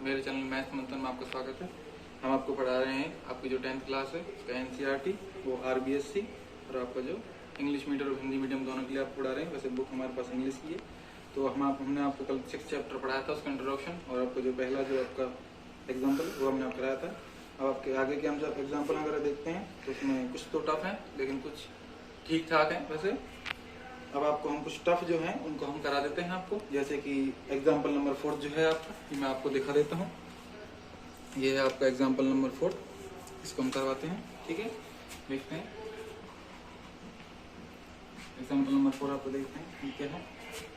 मेरे channel maths मंथन में आपका स्वागत है। हम आपको पढ़ा रहे हैं आपकी जो 10th क्लास है उसका NCERT, वो RBSC और आपका जो इंग्लिश मीडियम और हिंदी मीडियम दोनों के लिए आप पढ़ा रहे हैं। वैसे बुक हमारे पास इंग्लिश की है, तो हमने आपको कल 6th चैप्टर पढ़ाया था, उसका इंट्रोडक्शन और आपको जो पहला जो आपका एग्जाम्पल वो हमने कराया था। अब आपके आगे के हम जब एग्जाम्पल वगैरह देखते हैं तो उसमें कुछ तो टफ है लेकिन कुछ ठीक ठाक है। वैसे अब आपको हम कुछ टफ जो है उनको हम करा देते हैं आपको, जैसे कि एग्जाम्पल नंबर 4 जो है आपका, ये मैं आपको दिखा देता हूँ। ये है आपका एग्जाम्पल नंबर 4, इसको हम करवाते हैं। ठीक है, देखते हैं एग्जाम्पल नंबर 4 आपको देखते हैं। ये क्या है,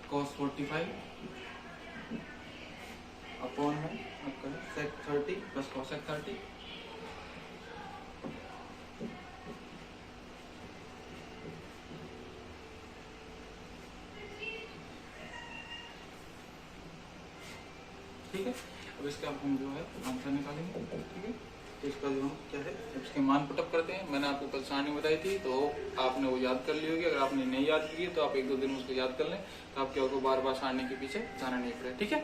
cos 45 अपॉन है आपका sec 30 प्लस cosec 30। ठीक है, अब इसका हम जो है आंसर निकालेंगे। ठीक है, तो इसका जो हम क्या है इसके मान पुटअप करते हैं। मैंने आपको कल सारणी बताई थी तो आपने वो याद कर ली होगी। अगर आपने नहीं याद की तो आप 1-2 दिन में उसको याद कर लें, तो आपके आपको बार बार सारणी के पीछे जाना नहीं पड़े। ठीक है,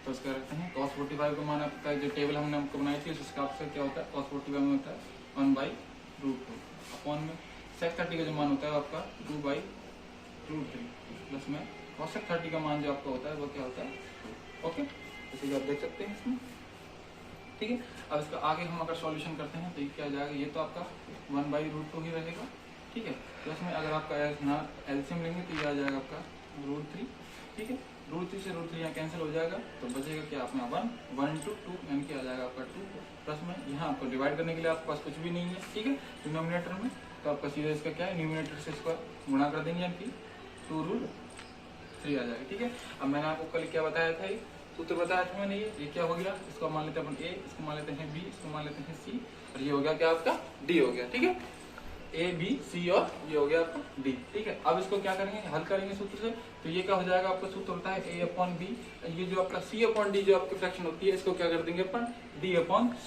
तो इसका रखते हैं cos 45 को मान आपका जो टेबल हमने आपको बनाई थी उसका आपसे क्या होता है, cos 45 में होता है 1/√2 अपॉन में sec 30 का जो मान होता है आपका 2/√3 प्लस में cosec 30 का मान जो आपका होता है वो क्या होता है। ओके, इसे आप देख सकते हैं इसमें। ठीक है, अब इसका आगे हम अगर सॉल्यूशन करते हैं तो ये क्या आ जाएगा, ये तो आपका 1/√2 ही रहेगा। ठीक है, तो इसमें अगर आपका एलसीएम लेंगे तो ये आ जाएगा आपका √3। ठीक है, √3 से √3 यहाँ कैंसिल हो जाएगा तो बचेगा क्या अपना 1 to 2 यानी कि आ जाएगा आपका 2 प्लस में यहाँ आपको डिवाइड करने के लिए आपके पास कुछ भी नहीं है। ठीक है, डिनोमिनेटर में तो आपका सीधा इसका क्या है, न्यूमिनेटर से इसका गुणा कर देंगे यानी कि 2√3 आ जाएगा। ठीक है, अब मैंने आपको कल क्या बताया था, सूत्र बताया था मैंने। ये क्या हो गया, इसको मान लेते हैं अपन A, इसको मान लेते हैं B, इसको मान लेते हैं C और ये हो गया क्या आपका D हो गया। ठीक है, A B C और ये हो गया आपका D। ठीक है, अब इसको क्या करेंगे, हल करेंगे सूत्र से। तो ये क्या हो जाएगा, आपका सूत्र होता है A/B, ये जो आपका C/D जो आपकी फ्रैक्शन होती है इसको क्या कर देंगे अपन D/C,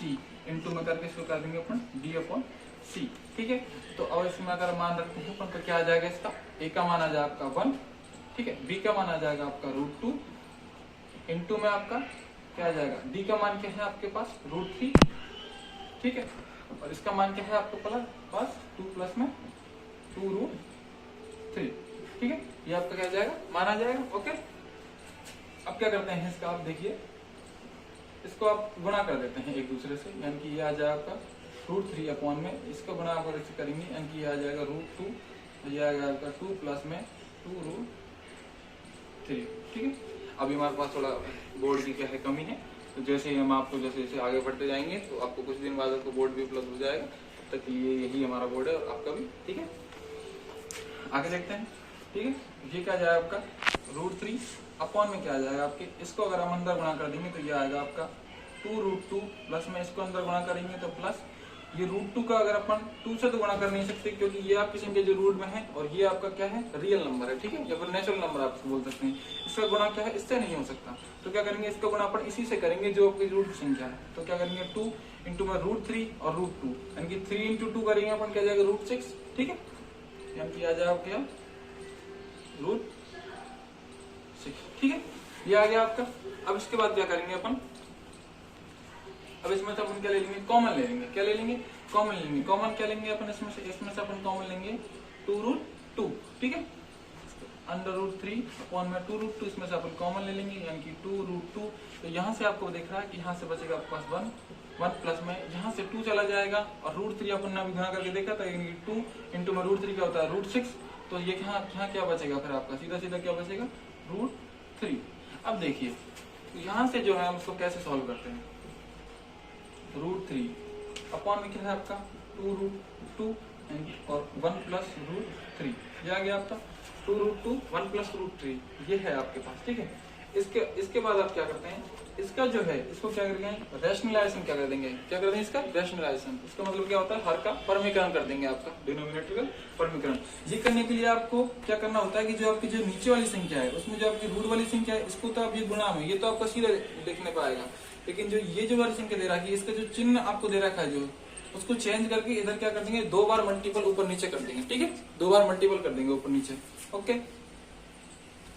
इनटू में करके इसको कर देंगे अपन D/C। ठीक है, तो अब इसमें अगर मान रखते हैं अपन तो क्या आ जाएगा, इसका A का मान आ जाएगा आपका 1। ठीक है, B का मान आ जाएगा आपका √2 इनटू में आपका क्या आ जाएगा, D का मान क्या है आपके पास √3। ठीक है, और इसका मान क्या है आपके पास 2 प्लस में 2√3। ठीक है, ये आपका क्या आ जाएगा, मान आ जाएगा। ओके, अब क्या करते हैं इसका, आप देखिए इसको आप गुणा कर देते हैं एक दूसरे से, यानी कि ये आ जाएगा आपका √3 अपॉन में इसको गुणा अगर इससे करेंगे यानी कि ये आ जाएगा √2, ये आ जाएगा आपका 2 प्लस में 2√3। ठीक है, अभी हमारे पास थोड़ा बोर्ड की क्या है कमी है, तो जैसे ही हम आपको जैसे आगे बढ़ते जाएंगे तो आपको कुछ दिन बाद आपको बोर्ड भी उपलब्ध हो जाएगा। तब तक ये यही हमारा बोर्ड है और आपका भी। ठीक है, आगे देखते हैं। ठीक है, ये क्या जाएगा आपका √3 अपॉन में क्या आ जाएगा आपके, इसको अगर हम अंदर गुणा कर देंगे तो ये आएगा आपका 2√2 प्लस में इसको अंदर गुणा करेंगे तो प्लस ये √2 का अगर अपन 2 से तो गुणा कर नहीं सकते क्योंकि ये आपकी संख्या जो रूट में है और ये आपका क्या है रियल नंबर है। ठीक है, या फिर नेचुरल नंबर आप बोल सकते हैं। इसका गुणा क्या है, इससे नहीं हो सकता, तो क्या करेंगे इसका गुणा अपन इसी से करेंगे जो आपकी रूट की संख्या है। तो क्या करेंगे 2 इंटू में √3 और √2 यानी कि 3 इंटू 2 करेंगे अपन क्या जाएगा √6। ठीक है, यानी कि आ जाएगा क्या √6। ठीक है, ये आ गया आपका। अब इसके बाद क्या करेंगे अपन, अब इसमें से अपन क्या ले लेंगे, कॉमन ले लेंगे। क्या ले लेंगे, कॉमन लेंगे। कॉमन क्या लेंगे अपन इसमें से अपन कॉमन लेंगे 2√2। ठीक है, √3 अपॉन में 2√2 इसमें से अपन कॉमन ले लेंगे यानी कि 2√2। तो यहाँ से आपको दिख रहा है कि यहाँ से बचेगा आपके पास 1 प्लस में यहाँ से 2 चला जाएगा और √3 अपन ने अभी गुणा करके देखा था यानी कि 2 इंटू में √3 क्या होता है √6। तो ये यहाँ क्या बचेगा फिर आपका, सीधा सीधा क्या बचेगा √3। अब देखिए तो यहाँ से जो है हम इसको कैसे सॉल्व करते हैं, √3 अपॉन में क्या है आपका 2√2 और 1 प्लस √3, ये आ गया आपका 2√2 1 प्लस √3, ये है आपके पास। ठीक है, इसके बाद आप क्या करते हैं, इसका जो है इसको क्या करेंगे रैशनलाइजेशन, क्या कर देंगे, क्या कर देंगे इसका रैशनलाइजेशन। इसका मतलब क्या होता है, हर का परमीकरण कर देंगे, आपका डिनोमिनेटर का परमीकरण। ये करने के लिए आपको क्या करना होता है कि जो आपकी जो नीचे वाली संख्या है उसमें जो आपकी रूट वाली संख्या है इसको तो आप ये गुणा में ये तो आपका सीधा देखने पाएगा, लेकिन जो ये जो वाली संख्या दे रखी है इसका जो चिन्ह आपको दे रखा है जो उसको चेंज करके इधर क्या कर देंगे 2 बार मल्टीपल ऊपर नीचे कर देंगे। ठीक है, 2 बार मल्टीपल कर देंगे ऊपर नीचे। ओके,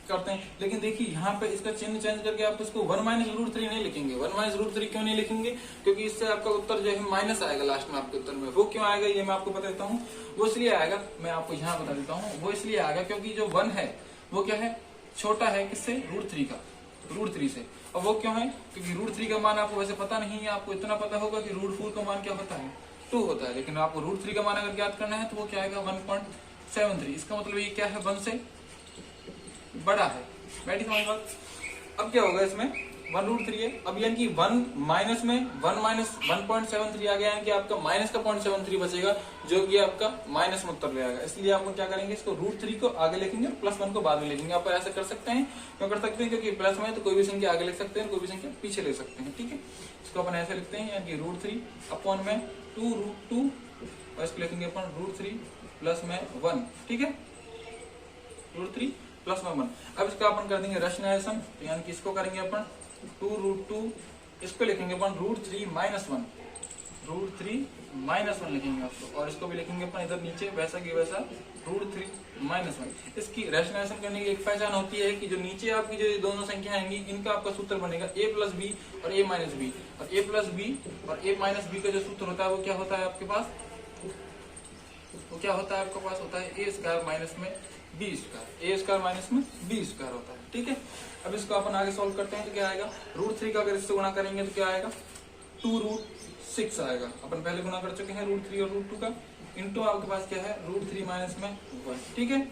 करते हैं। लेकिन देखिए यहाँ पे इसका चिन्ह चेंज करके आप इसको 1 माइनस रूट 3 नहीं लिखेंगे। 1 माइनस रूट 3 क्यों नहीं लिखेंगे? क्योंकि इससे आपका उत्तर जो है माइनस आएगा लास्ट में आपके उत्तर में। वो क्यों आएगा ये मैं आपको बता देता हूँ। वो इसलिए आएगा, मैं आपको यहाँ बता देता हूँ, वो इसलिए आएगा क्योंकि जो 1 है वो क्या है, छोटा है किससे, रूट 3 का, रूट 3 से। और वो क्यों है, क्योंकि रूट 3 का मान आपको वैसे पता नहीं है, आपको इतना पता होगा कि रूट 4 का मान क्या होता है, 2 होता है। लेकिन आपको रूट 3 का मान अगर ज्ञात करना है तो वो क्या आएगा, 1.73। इसका मतलब ये क्या है, 1 से बड़ा है। बैठी समझ बात। अब क्या होगा इसमें, 1 रूट 3 है। अब यानी कि 1 माइनस में 1 माइनस 1.73 आ गया, यानी कि आपका माइनस का 0.73 बचेगा, जो कि आपका माइनस में उत्तर ले आएगा। इसलिए आपको क्या करेंगे, इसको रूट 3 को आगे लिखेंगे और प्लस 1 को बाद में लिखेंगे। आप ऐसा कर सकते हैं, क्यों कर सकते हैं, क्योंकि प्लस में तो कोई भी संख्या आगे लिख सकते हैं, कोई भी संख्या पीछे ले सकते हैं। ठीक है, इसको अपन ऐसे लिखते हैं, यानी कि रूट 3 अपॉन में 2 रूट 2, और इसको लिखेंगे अपन रूट 3 प्लस में 1। ठीक है, रूट 3 प्लस में 1। अब इसका अपन कर देंगे रेशनलाइजेशन, यानी कि इसको करेंगे अपन 2 रूट 2, इसको लिखेंगे अपन रूट 3 माइनस 1, रूट 3 माइनस 1 लिखेंगे आपको, और इसको भी लिखेंगे अपन इधर नीचे वैसा की वैसा रूट 3 माइनस 1। इसकी रेशनलाइजेशन करने की एक पहचान होती है कि जो नीचे आपकी जो दोनों संख्या आएंगी, इनका आपका सूत्र बनेगा a प्लस बी और a माइनस बी, और a प्लस बी और a माइनस बी का जो सूत्र होता है वो क्या होता है आपके पास, वो क्या होता है आपके पास, होता है a स्क्वायर माइनस में b square, a square minus में बी स्क्वायर होता है। ठीक है, अब इसको अपन आगे सॉल्व करते हैं तो क्या आएगा, रूट 3 का अगर इससे गुणा करेंगे तो क्या आएगा, 2 रूट 6 आएगा। अपन पहले गुणा कर चुके हैं रूट 3 और रूट 2 का, इनटू आपके पास क्या है, रूट 3 माइनस में 1। ठीक है,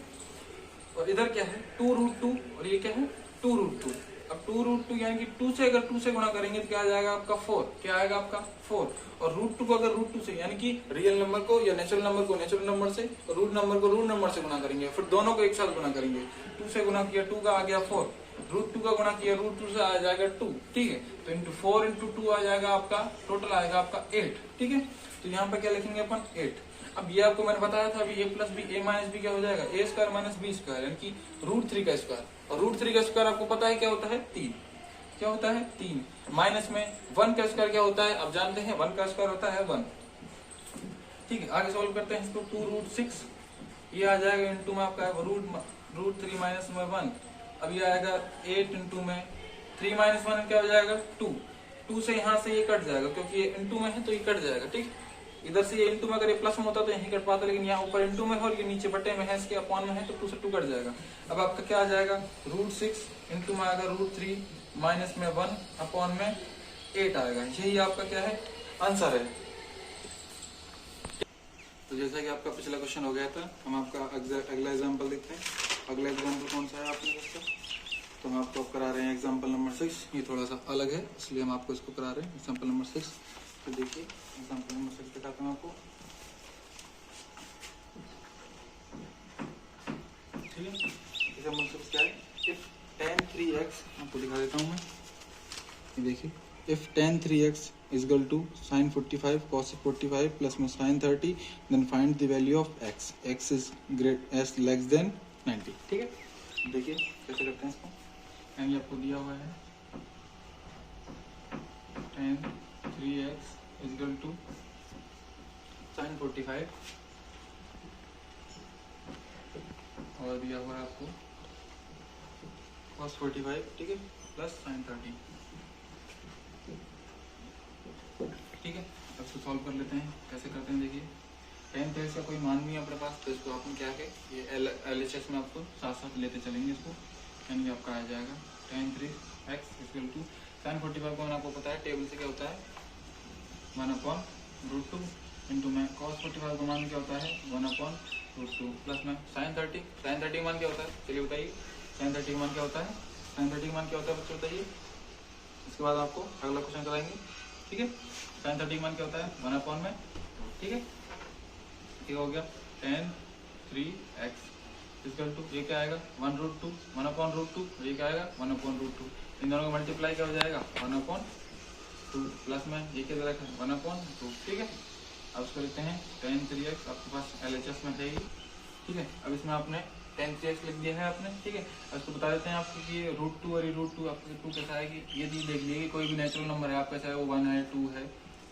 और इधर क्या है 2 रूट 2, और ये क्या है 2 रूट 2। अब 2 रूट 2 यानी कि 2 से अगर 2 से गुणा करेंगे तो क्या आ जाएगा आपका 4, क्या आएगा आपका 4। और रूट 2 को अगर रूट 2 से, यानी कि रियल नंबर को या नेचुरल नंबर को नेचुरल नंबर से, और रूट नंबर को रूट नंबर से गुणा करेंगे, फिर दोनों को एक साथ गुणा करेंगे। 2 से गुणा किया 2 का आ गया 4, रूट 2 का गुणा किया रूट 2 से आ जाएगा 2। ठीक है, तो इंटू 4 इंटू 2 आ जाएगा आपका, टोटल आएगा आपका 8। ठीक है, तो यहाँ पे क्या लिखेंगे अपन 8। अब ये आपको मैंने बताया था, अभी a plus b a minus b क्या हो जाएगा, a square minus b square, यानी कि रूट 3 का स्क्वायर। और रूट 3 का स्क्वायर आपको पता है क्या होता है, 3। क्या होता है, 3। माइनस में 1 का स्क्वायर क्या होता है, अब जानते हैं 1 का स्क्वायर होता है 1। ठीक है, आगे सॉल्व करते हैं इसको, 2 रूट 6 ये आ जाएगा, इंटू में आपका रूट 3 माइनस में 1। अब ये आएगा 8 इंटू में 3 माइनस 1 क्या हो जाएगा 2। 2 से यहाँ से ये कट जाएगा, क्योंकि ये इंटू में है तो ये कट जाएगा। ठीक, इधर से ये इंटू में, अगर ये प्लस में होता तो यहीं कट पाता, लेकिन यहाँ ऊपर इंटू में है और ये नीचे बटे में है, इसके अपॉन में है, तो 2 से 2 कट जाएगा। अब आपका क्या आ जाएगा, रूट 6 इंटू में आएगा रूट 3 माइनस में 1 अपॉन में 8 आएगा। यही आपका क्या है, आंसर है। तो जैसा कि आपका पिछला क्वेश्चन हो गया था, हम आपका अगला एग्जाम्पल देखते हैं। अगला एग्जाम्पल कौन सा है आपके पास, तो हम आपको करा रहे हैं एग्जाम्पल नंबर 6। ये थोड़ा सा अलग है, इसलिए हम आपको इसको करा रहे हैं एग्जाम्पल नंबर 6। तो देखिए एग्जाम्पल नंबर 6 दिखाता हूँ आपको। ठीक है, एग्जाम्पल 6 क्या है, इफ tan 3x, आपको दिखा देता हूँ मैं, ये देखिए, if tan 3x is equal to sin 45 cos 45 plus में sin 30, then find the value of x. x is great as less than 90। ठीक है, देखिए कैसे करते हैं इसको। यानी आपको दिया हुआ है tan 3x is equal to sin 45, और दिया हुआ है आपको cos 45, ठीक है, प्लस sin 30। ठीक है, अब इसको सॉल्व कर लेते हैं। कैसे करते हैं देखिए, tan 3x का कोई मान नहीं है अपने पास, तो इसको अपन क्या है, ये LHS में आपको साथ साथ लेते चलेंगे इसको। यानी आपका आ जाएगा tan 3x equal to sin 45 को आपको पता है टेबल से क्या होता है 1/√2 इंटू में cos 45 का मान क्या होता है 1/√2 प्लस में sin 30 मान क्या होता है, चलिए बताइए sin 30 मान क्या होता है, sin 30 मान क्या होता है बच्चों बताइए। इसके बाद आपको अगला क्वेश्चन कराएंगे। ठीक है, sin 30 मान क्या होता है 1/, में ठीक है, ये हो गया tan 3x इक्वल टू ये क्या आएगा 1/√2 1/√2, ये क्या आएगा 1/√2। इन दोनों का मल्टीप्लाई क्या हो जाएगा 1/2 प्लस में ये क्या रखा है 1/2। ठीक है, अब इसको लिखते हैं tan 3x, आपके पास LHS में है। ठीक है, अब इसमें आपने tan 3x लिख दिया है आपने। ठीक है, अब इसको बता देते हैं आपको कि ये √2 और ये √2 आपको 2 कैसा है कि ये देख लीजिए कि कोई भी नेचुरल नंबर है आपका, चाहे वो 1 है 2 है,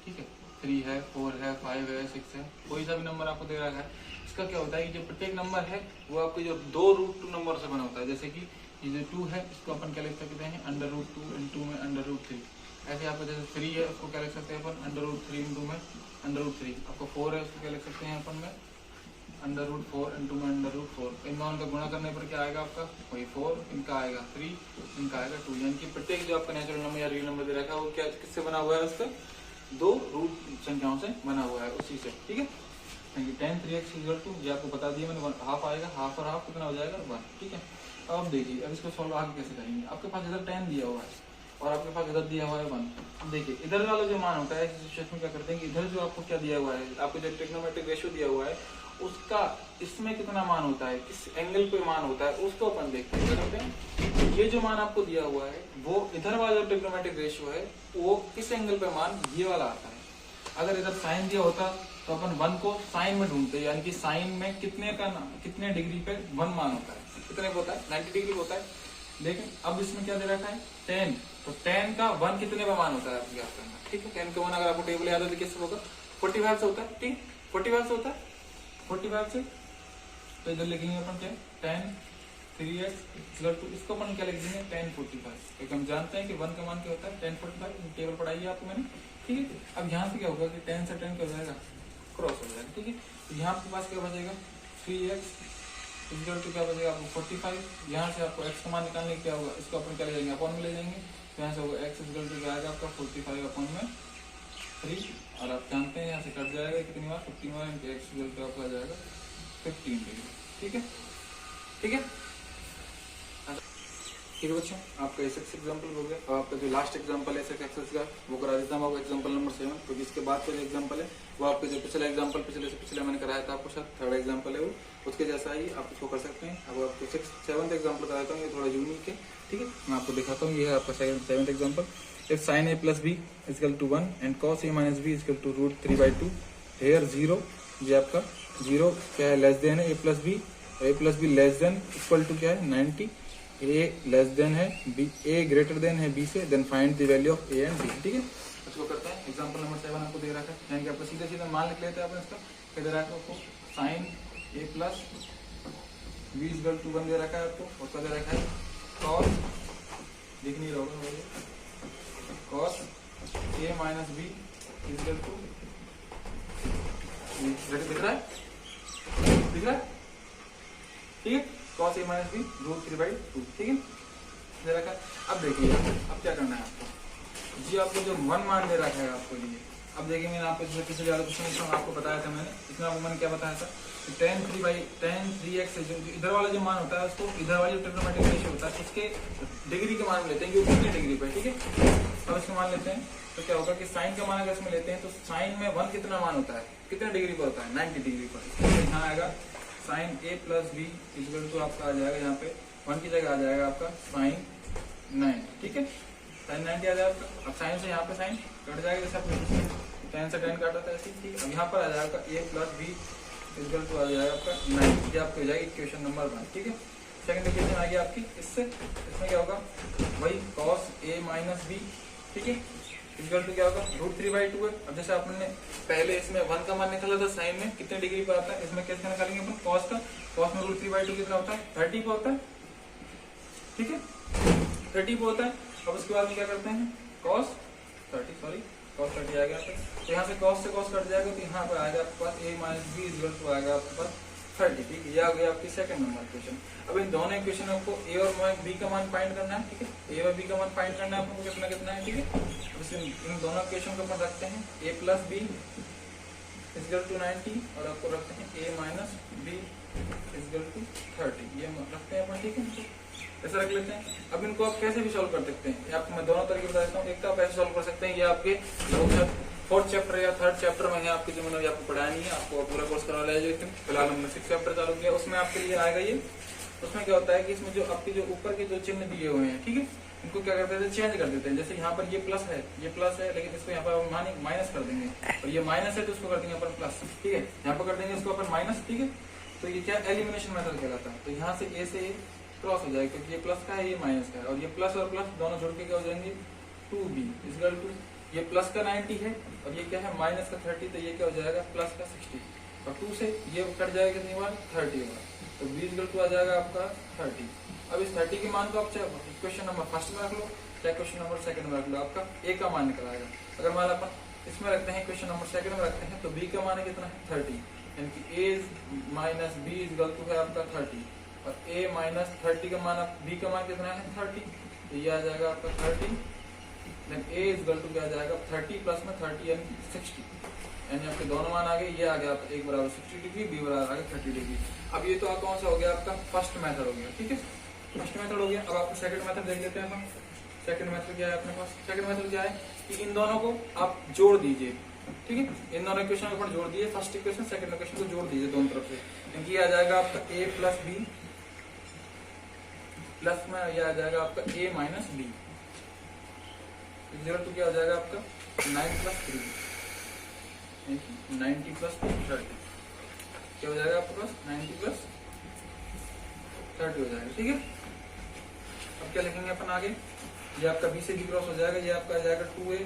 ठीक है, 3 है 4 है 5 है 6 है, कोई सा भी नंबर आपको दे रखा है। इसका क्या होता है कि जो प्रत्येक नंबर है वो आपके जो 2 √2 नंबर से बना होता है। जैसे कि ये जो 2 है इसको अपन क्या लिख सकते हैं √2 इंटू में √3। ऐसे आपको जैसे 3 है उसको क्या लिख सकते हैं अपन √3 इंटू में √3। आपको 4 है उसको क्या लिख सकते हैं अपन में √4 इंटू में √4। इन दोनों का गुणा करने पर क्या आएगा आपका वही 4, इनका आएगा 3, इनका आएगा 2। यानी कि प्रत्येक जो आपका नेचुरल नंबर या रियल नंबर दे रखा है वो क्या किससे बना हुआ है, उसका 2 रूट संख्याओं से बना हुआ है उसी से। ठीक है, 10 3x = ये आपको बता दिया मैंने, हाफ आएगा, हाफ और हाफ कितना हो जाएगा 1। ठीक है, अब देखिए अब इसको सॉल्व आगे कैसे करेंगे। आपके पास इधर 10 दिया हुआ है और आपके पास इधर दिया हुआ है 1। अब देखिए इधर वाला जो मान होता है इस सिचुएशन में क्या करते हैं कि इधर जो आपको क्या दिया हुआ है, आपको जो ट्रिग्नोमेट्रिक रेशियो दिया हुआ है उसका इसमें कितना मान होता है, किस एंगल पे मान होता है उसको अपन देखते हैं। ये जो मान आपको दिया हुआ है वो इधर वाला जो ट्रिग्नोमेट्रिक रेशियो है वो किस एंगल पे मान ये वाला आता है। अगर इधर साइन दिया होता तो अपन 1 को साइन में ढूंढते, यानी कि साइन में कितने डिग्री पे 1 मान होता है, कितने पे होता है 90 डिग्री होता है। लेकिन अब इसमें क्या दे रखा है 10, तो 10 का 1 कितने पे मान होता है आपको याद करना। ठीक है, 10 का 1 अगर आपको टेबल याद है तो किससे होगा 45 से होता है। ठीक, 45 से होता है, 45 से। तो इधर लिखेंगे अपन क्या 10 3x = इसको अपन क्या लिख देंगे 10 45, क्योंकि हम जानते हैं कि 1 का मान क्या होता है 10 45। टेबल पढ़ाई है आपको मैंने। ठीक है, अब यहाँ से क्या होगा कि 10 से 10 क्या हो जाएगा क्रॉस हो जाएगा। ठीक है, तो यहाँ आपके पास क्या बचेगा 3x = क्या बचेगा आपको 45। यहाँ से आपको x का मान निकालने क्या होगा, इसको अपन क्या ले जाएंगे अपॉन में ले जाएंगे। तो यहाँ से होगा x = क्या आएगा आपका 45 अपॉन में 3, और आप जानते हैं यहाँ से कट जाएगा कितनी बार 15 बार, इनके x = आपका आ जाएगा 15 डिग्री। ठीक है, ठीक है, ठीक है बच्चों, आपका SX एग्जाम्पल हो गया। और आपका जो लास्ट एग्जाम्पल है SX एक्सेस का वो करा देता हूँ आपको एग्जाम्पल नंबर 7। तो इसके बाद का जो एग्जाम्पल है वो आपके जो पिछला एग्जाम्पल पिछले से पिछले मैंने कराया था आपको शायद 3rd एग्जाम्पल है वो, उसके जैसा ही आप इसको कर सकते हैं। अब आपको 7th एग्जाम्पल कराता हूँ, ये थोड़ा यूनिक है। ठीक है, मैं आपको दिखाता हूँ, ये है आपका 7th example. If sin a + b = 1 and cos a - b = √3/2 here 0, ये आपका 0 क्या है लेस देन है a + b, a + b less than equal to क्या है 90, a लेस देन है b, a ग्रेटर देन है b से, then find the value of a and b। ठीक है, इसको करते हैं। एग्जांपल नंबर 7 आपको दे रखा है, यानी कि आपको सीधे सीधे मान लिख लेते हैं अपन इसका। क्या दे रहा है आपको sin a + b = 1 दे रखा है आपको, और क्या दे रखा है cos, दिख नहीं रहा होगा cos a - b = दिख रहा है, दिख रहा है। ठीक है, cos a - b √3/2। ठीक है, दे रखा है। अब देखिए अब क्या करना है आपको, जी आपको जो 1 मान दे रखा है आपको लिए। अब देखिए मैंने आपको किसी ज्यादा क्वेश्चन आपको बताया था मैंने, इसमें आपको मैंने क्या बताया था 10 3x जो इधर वाला जो मान होता है उसको इधर वाली ट्रिग्नोमेट्रिक रेशियो होता है उसके डिग्री के मान लेते हैं कि कितने डिग्री पे। ठीक है, अब इसको मान लेते हैं तो क्या होगा कि साइन का मान अगर इसमें लेते हैं तो साइन में 1 कितना मान होता है, कितने डिग्री पर होता है 90 डिग्री पर। यहाँ आएगा sin a + b = आपका आ जाएगा यहाँ पे 1 की जगह आ जाएगा आपका sin 90। ठीक है, sin 90 आ जाएगा। अब साइन से यहाँ पे साइन कट जाएगा, जैसे आपने 10 से 10 काटा था ऐसे। ठीक है, अब यहाँ पर आ जाएगा a + b = आ जाएगा आपका 90, ये आपकी हो जाएगी इक्वेशन नंबर 1। ठीक है, सेकंड इक्वेशन आ गई आपकी इससे, इसमें क्या होगा वही cos a - b। ठीक है, = क्या होगा √3/2 है। अब जैसे आपने पहले इसमें 1 का मान निकाला था साइन में कितने डिग्री पर आता है, इसमें कैसे निकालेंगे अपन cos का, cos में √3/2 कितना होता है 30 पे होता है। ठीक है, 30 पे होता है। अब उसके बाद में क्या करते हैं cos 30 आ गया। तो यहाँ से cos कट जाएगा तो यहाँ पर आएगा आपके पास a - b = आएगा आपके पास 30। ठीक है, ये आ गया आपकी सेकंड नंबर क्वेश्चन। अब इन दोनों इक्वेशन आपको a और b का मान फाइंड करना है। ठीक है, a और b का मान फाइंड करना है आपको कितना कितना है। ठीक है, इन दोनों इक्वेशन को अपन रखते हैं a + b = 90 और आपको रखते हैं a - b = 30, ये रखते हैं अपन। ठीक है, ऐसा रख लेते हैं। अब इनको आप कैसे भी सॉल्व कर सकते हैं, आपको मैं दोनों तरीके बता देता हूँ। एक तो आप ऐसे सॉल्व कर सकते हैं, ये आपके 4th चैप्टर या 3rd चैप्टर में आपकी जो मैंने आपको पढ़ानी है, आपको पूरा कोर्स करवा लिया है। फिलहाल हमने 6th चैप्टर चालू किया, उसमें आपके लिए आएगा ये। उसमें क्या होता है कि इसमें जो आपके जो ऊपर के जो चिन्ह दिए हुए हैं, ठीक है, इनको क्या करते हैं चेंज कर देते हैं। जैसे यहाँ पर ये प्लस है, लेकिन इसको यहाँ पर माइनस कर देंगे, और ये माइनस है तो इसको कर देंगे अपन प्लस। ठीक है, यहाँ पर कर देंगे इसको अपन माइनस। ठीक है, तो ये क्या एलिमिनेशन मेथड कहलाता है। तो यहाँ से ए से क्रॉस हो जाएगा, क्योंकि ये प्लस का है ये माइनस का है, और ये प्लस और प्लस दोनों जुड़ के क्या हो जाएंगे 2b = ये प्लस का 90 है और ये क्या है माइनस का 30, तो ये क्या हो जाएगा प्लस का 60, और 2 से ये कट जाएगा कितनी बार 30 बार, तो b = आ जाएगा आपका 30। अब इस 30 के मान को आप चाहे क्वेश्चन नंबर फर्स्ट में रख लो, चाहे क्वेश्चन नंबर सेकंड में रख लो, आपका ए का मान निकल आएगा। अगर मान लो अपन इसमें रखते हैं, क्वेश्चन नंबर सेकंड में रखते हैं, तो बी का मान है कितना है 30, यानी कि A minus B is equal to है आपका 30, और ए माइनस 30 का मान, बी का मान कितना है 30, तो ये आ जाएगा आपका 30, then A is equal to क्या आ जाएगा 30 प्लस में 30 यानी 60, यानी आपके दोनों मान आ गए। ये आ गया आपका एक बराबर 60 डिग्री, बी बराबर आ गया 30 डिग्री। अब ये तो कौन सा हो गया आपका फर्स्ट मेथड हो गया, ठीक है, फर्स्ट मेथड हो गया। अब आपको सेकंड मेथड देख लेते हैं हम। सेकंड मेथड क्या है अपने पास? सेकंड मेथड क्या है कि इन दोनों को आप जोड़ दीजिए, ठीक है, इन दोनों इक्वेशन को जोड़ दीजिए, फर्स्ट इक्वेशन सेकंड इक्वेशन को जोड़ दीजिए दोनों तरफ से, क्योंकि ये आ जाएगा आपका a प्लस बी प्लस में ये आ जाएगा आपका a minus b, equal to क्या हो जाएगा आपका 9 प्लस 3, 90 प्लस 30, क्या हो जाएगा आपके पास 90 प्लस 30 हो जाएगा, ठीक है। अब क्या लिखेंगे अपन आगे, ये आपका बी से बी क्रॉस हो जाएगा, ये आपका आ जाएगा 2a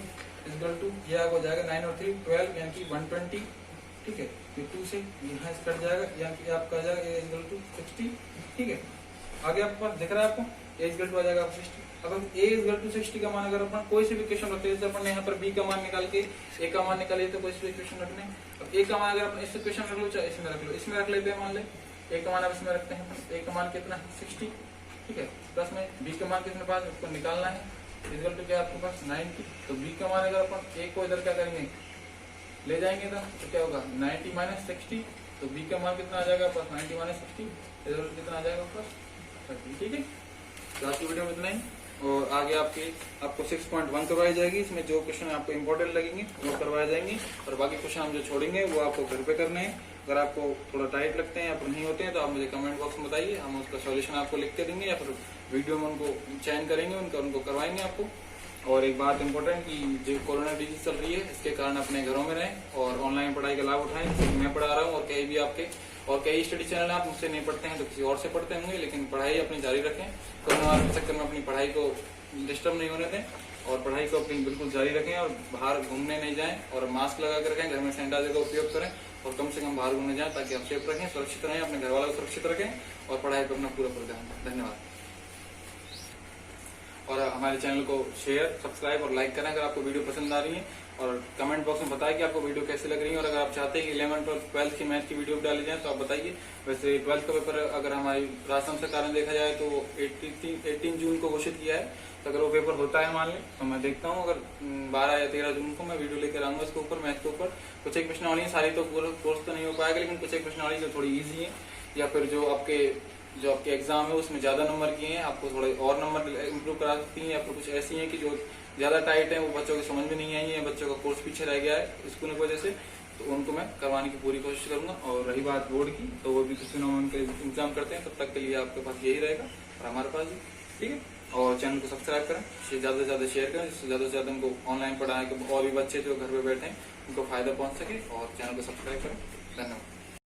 इक्वल टू, ये हो जाएगा 9 और 3 12 यानी कि 120, ठीक है, ये 2 से यहाँ से कट जाएगा, यानी कि आपका आ जाएगा a इक्वल टू 60, ठीक है। आगे आपके पास दिख रहा है आपको a इक्वल टू आ जाएगा 60। अब a इक्वल टू 60 का मान अगर अपन कोई से भी इक्वेशन रखते हैं, जैसे अपन ने यहाँ पर b का मान निकाल के a का मान निकाले तो कोई से भी इक्वेशन रखने, अब a का मान अगर अपन इस इक्वेशन रख लो चाहे इसमें रख लो, इसमें रख लेते हैं, मान ले a का मान अब इसमें रखते हैं, a का मान कितना है 60, ठीक है, प्लस में b का मान कितने पास उसको निकालना है, इक्वल टू क्या आपके पास 90, तो b का मान अगर अपन a को इधर क्या करेंगे ले जाएंगे तो क्या होगा 90 माइनस 60, तो b का मान कितना आ जाएगा पास 90 माइनस 60, इधर कितना आ जाएगा पास 30, ठीक है। तो आज की वीडियो में इतना ही, और आगे आपको 6.1 करवाई जाएगी, इसमें जो क्वेश्चन आपको इंपॉर्टेंट लगेंगे वो करवाए जाएंगे, और बाकी क्वेश्चन हम जो छोड़ेंगे वो आपको घर पे करने हैं। अगर आपको थोड़ा टाइट लगते हैं या फिर नहीं होते हैं तो आप मुझे कमेंट बॉक्स में बताइए, हम उसका सॉल्यूशन आपको लिख के देंगे, या फिर वीडियो में उनको चयन करेंगे, उनको करवाएंगे आपको। और एक बात इंपॉर्टेंट कि जो कोरोना डिजीज चल रही है, इसके कारण अपने घरों में रहें और ऑनलाइन पढ़ाई का लाभ उठाएं, जैसे मैं पढ़ा रहा हूँ, और कई भी आपके और कई स्टडी चैनल आप मुझसे नहीं पढ़ते हैं तो किसी और से पढ़ते होंगे, लेकिन पढ़ाई अपनी जारी रखें, कोरोना के चक्कर में अपनी पढ़ाई को डिस्टर्ब नहीं होने दें, और पढ़ाई को अपनी बिल्कुल जारी रखें, और बाहर घूमने नहीं जाएं, और मास्क लगा कर रखें, घर में सैनिटाइजर का उपयोग करें, और कम से कम बाहर घूमने जाएं, ताकि आप सेफ रखें, सुरक्षित रहें, अपने घर वालों को सुरक्षित रखें, और पढ़ाई पर अपना पूरा ध्यान दें। धन्यवाद। और हमारे चैनल को शेयर, सब्सक्राइब और लाइक करें अगर आपको वीडियो पसंद आ रही है, और कमेंट बॉक्स में बताएं कि आपको वीडियो कैसे लग रही है, और अगर आप चाहते हैं कि 11th और 12th की मैथ की वीडियो डाली जाए तो आप बताइए। वैसे 12th का पेपर अगर हमारी राजस्थान से कारण देखा जाए तो 18 जून को घोषित किया है, तो अगर वो पेपर होता है मान लें तो मैं देखता हूँ, अगर 12 या 13 जून को मैं वीडियो लेकर आऊंगा इसके ऊपर, मैथ के ऊपर। कुछ एक प्रश्नावली सारी तो पूरा कोर्स तो नहीं हो पाएगा, लेकिन कुछ एक प्रश्नावली जो थोड़ी ईजी है, या फिर जो आपके एग्जाम है उसमें ज्यादा नंबर किए हैं, आपको थोड़े और नंबर इंप्रूव करा सकती हैं, या फिर कुछ ऐसी हैं कि जो ज्यादा टाइट है, वो बच्चों की समझ में नहीं आई है, बच्चों का कोर्स पीछे रह गया है स्कूल की वजह से, तो उनको मैं करवाने की पूरी कोशिश करूंगा। और रही बात बोर्ड की, तो वो भी कुछ दिनों में उनके एग्जाम करते हैं, तब तक के लिए आपके पास यही रहेगा और हमारे पास भी, ठीक है। और चैनल को सब्सक्राइब करें, ज्यादा से ज्यादा शेयर करें, जिससे ज्यादा से ज्यादा उनको ऑनलाइन पढ़ाए और भी बच्चे जो घर पे बैठे हैं उनको फायदा पहुंच सके, और चैनल को सब्सक्राइब करें। धन्यवाद।